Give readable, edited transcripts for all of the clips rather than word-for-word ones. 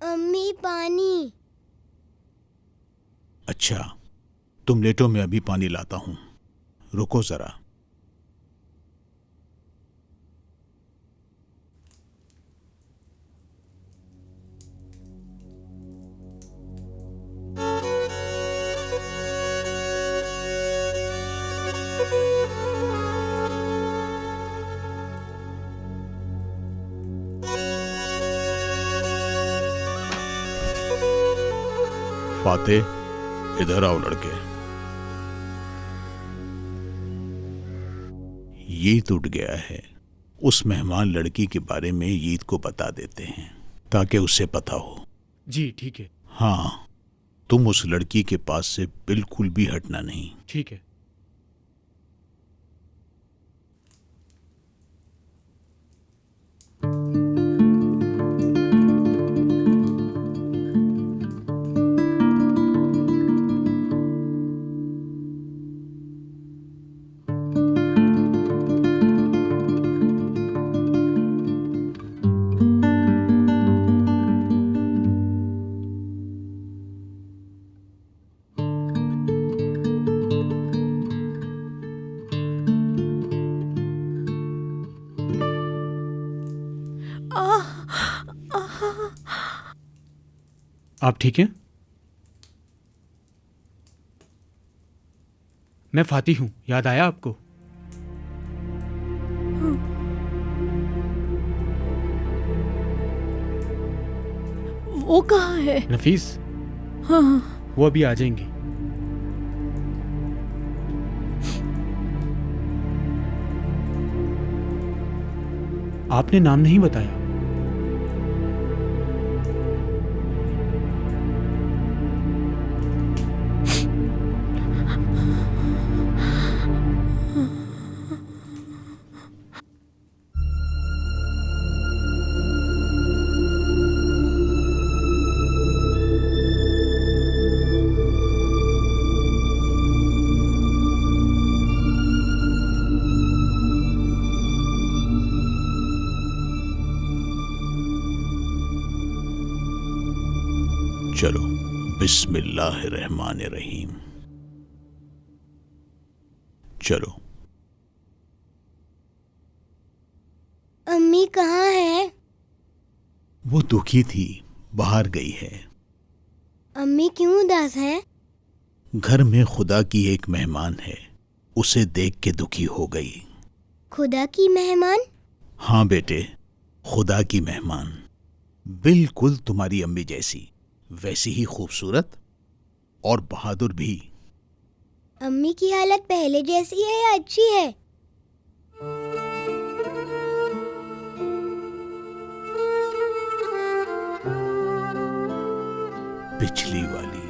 अम्मी पानी। अच्छा, तुम लेटो, मैं अभी पानी लाता हूँ। रुको जरा। फातेह, इधर आओ लड़के। ईद उठ गया है। उस मेहमान लड़की के बारे में ईद को बता देते हैं ताकि उसे पता हो। जी ठीक है। हाँ, तुम उस लड़की के पास से बिल्कुल भी हटना नहीं। ठीक है। आप ठीक हैं? मैं फाती हूँ, याद आया आपको? वो कहाँ है? नफीस? हाँ। वो अभी आ जाएंगी। आपने नाम नहीं बताया। चलो, बिस्मिल्लाहिर्रहमानिर्रहीम। चलो। अम्मी कहाँ है? वो दुखी थी, बाहर गई है। अम्मी क्यों उदास है? घर में खुदा की एक मेहमान है, उसे देख के दुखी हो गई। खुदा की मेहमान? हाँ बेटे, खुदा की मेहमान। बिल्कुल तुम्हारी अम्मी जैसी, वैसी ही खूबसूरत और बहादुर भी। अम्मी की हालत पहले जैसी है या अच्छी है? पिछली वाली।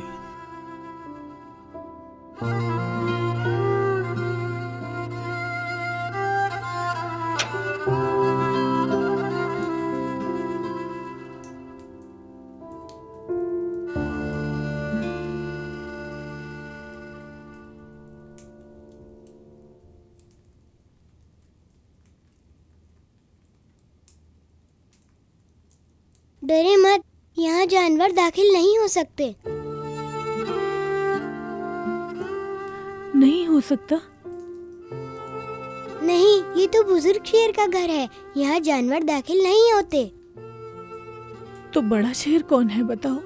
डरे मत, यहाँ जानवर दाखिल नहीं हो सकते। नहीं हो सकता? नहीं, ये तो बुजुर्ग शेर का घर है, यहाँ जानवर दाखिल नहीं होते। तो बड़ा शेर कौन है बताओ?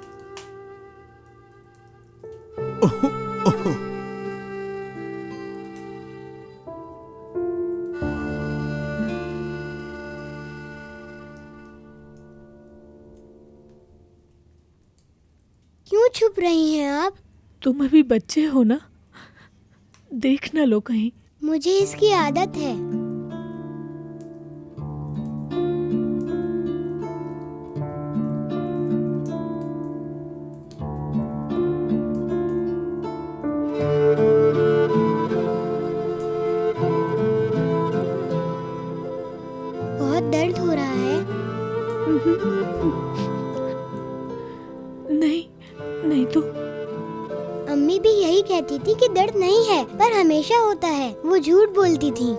क्यों छुप रही हैं आप? तुम अभी बच्चे हो ना, देख ना लो कहीं। मुझे इसकी आदत है। बहुत दर्द हो रहा है। नहीं, नहीं तो। अम्मी भी यही कहती थी कि दर्द नहीं है, पर हमेशा होता है। वो झूठ बोलती थी।